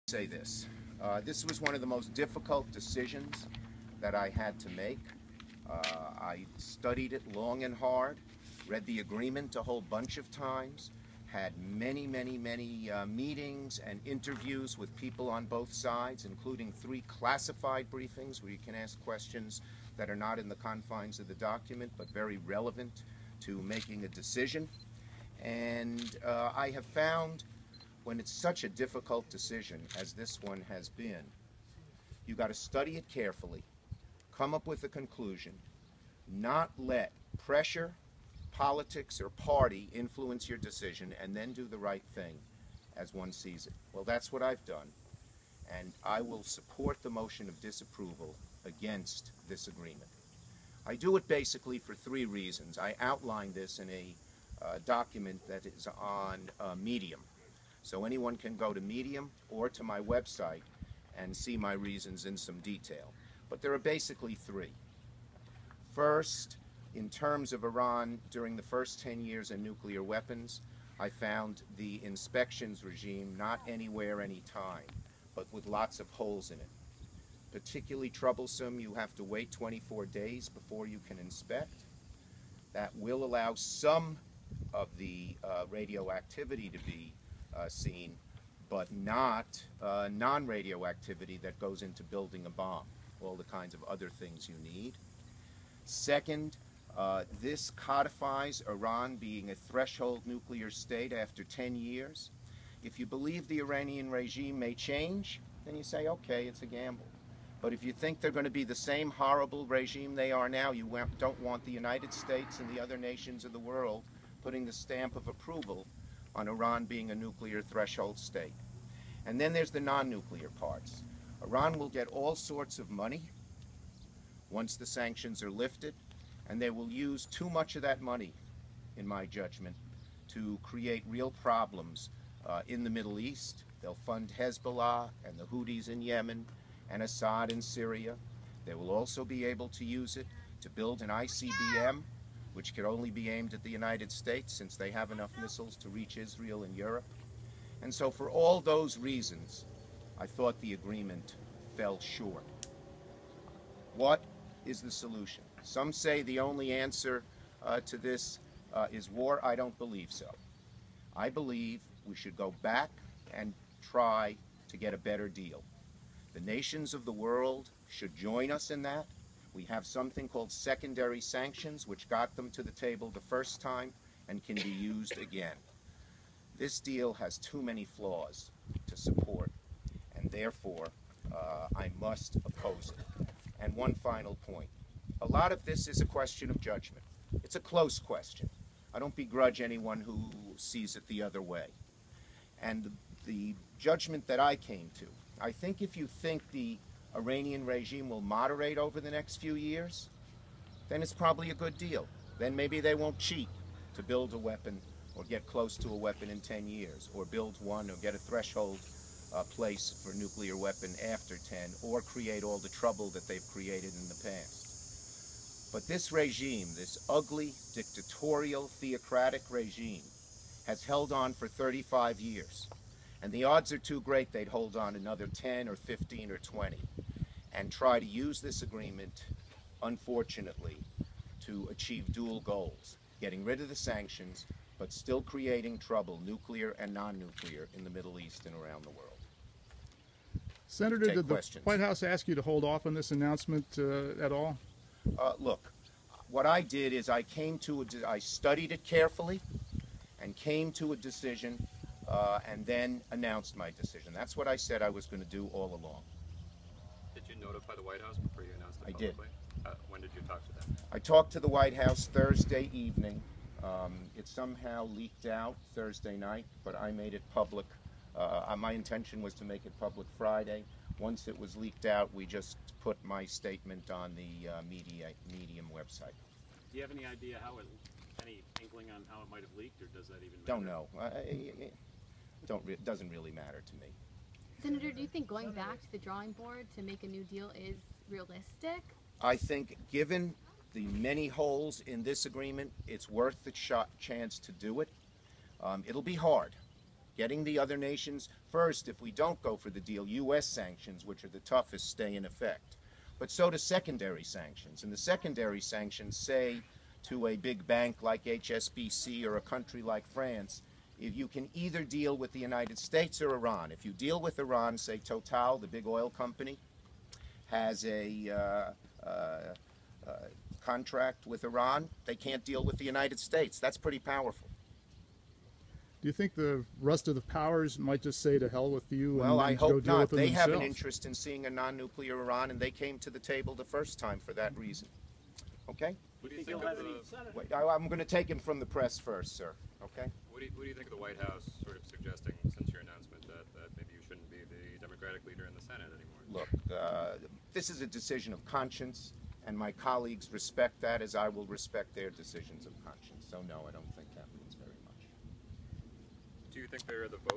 Say this. This was one of the most difficult decisions that I had to make. I studied it long and hard, read the agreement a whole bunch of times, had many meetings and interviews with people on both sides, including 3 classified briefings where you can ask questions that are not in the confines of the document but very relevant to making a decision. And I have found when it's such a difficult decision as this one has been, you got to study it carefully, come up with a conclusion, not let pressure, politics, or party influence your decision, and then do the right thing as one sees it. Well, that's what I've done, and I will support the motion of disapproval against this agreement. I do it basically for 3 reasons. I outlined this in a document that is on Medium. So anyone can go to Medium or to my website and see my reasons in some detail. But there are basically 3. First, in terms of Iran during the first 10 years of nuclear weapons, I found the inspections regime not anywhere, anytime, but with lots of holes in it. Particularly troublesome, you have to wait 24 days before you can inspect. That will allow some of the radioactivity to be seen, but not non-radioactivity that goes into building a bomb, all the kinds of other things you need. Second, this codifies Iran being a threshold nuclear state after 10 years. If you believe the Iranian regime may change, then you say, okay, it's a gamble. But if you think they're going to be the same horrible regime they are now, you don't want the United States and the other nations of the world putting the stamp of approval on Iran being a nuclear threshold state. And then there's the non-nuclear parts. Iran will get all sorts of money once the sanctions are lifted, and they will use too much of that money, in my judgment, to create real problems in the Middle East. They'll fund Hezbollah and the Houthis in Yemen and Assad in Syria. They will also be able to use it to build an ICBM, which could only be aimed at the United States since they have enough missiles to reach Israel and Europe. And so for all those reasons, I thought the agreement fell short. What is the solution? Some say the only answer to this is war. I don't believe so. I believe we should go back and try to get a better deal. The nations of the world should join us in that. We have something called secondary sanctions, which got them to the table the first time and can be used again. This deal has too many flaws to support, and therefore I must oppose it. And one final point. A lot of this is a question of judgment. It's a close question. I don't begrudge anyone who sees it the other way. And the judgment that I came to, I think if you think the Iranian regime will moderate over the next few years, then it's probably a good deal. Then maybe they won't cheat to build a weapon or get close to a weapon in 10 years, or build one or get a threshold place for a nuclear weapon after 10, or create all the trouble that they've created in the past. But this regime, this ugly, dictatorial, theocratic regime, has held on for 35 years. And the odds are too great they'd hold on another 10 or 15 or 20 and try to use this agreement, unfortunately, to achieve dual goals, getting rid of the sanctions, but still creating trouble, nuclear and non-nuclear, in the Middle East and around the world. Senator, did the White House ask you to hold off on this announcement at all? Look, what I did is I studied it carefully and came to a decision and then announced my decision. That's what I said I was going to do all along. Did you notify the White House before you announced it publicly? I did. When did you talk to them? I talked to the White House Thursday evening. It somehow leaked out Thursday night, but I made it public. My intention was to make it public Friday. Once it was leaked out, we just put my statement on the Medium website. Do you have any idea any inkling on how it might have leaked, or does that even matter? Don't know. It doesn't really matter to me. Senator, do you think going back to the drawing board to make a new deal is realistic? I think given the many holes in this agreement, it's worth the chance to do it. It'll be hard. Getting the other nations first, if we don't go for the deal, U.S. sanctions, which are the toughest, stay in effect. But so do secondary sanctions. And the secondary sanctions say to a big bank like HSBC or a country like France, if you can either deal with the United States or Iran. If you deal with Iran, say Total, the big oil company, has a contract with Iran, they can't deal with the United States. That's pretty powerful. Do you think the rest of the powers might just say to hell with you Well, I and go hope deal not. with them They have an themselves? interest in seeing a non-nuclear Iran, and they came to the table the first time for that reason. Okay? What do you think of the, Wait, I'm going to take him from the press first, sir. Okay? what do you think of the White House sort of suggesting since your announcement that maybe you shouldn't be the Democratic leader in the Senate anymore? Look, this is a decision of conscience, and my colleagues respect that as I will respect their decisions of conscience. So no, I don't think that means very much. Do you think they're the vote?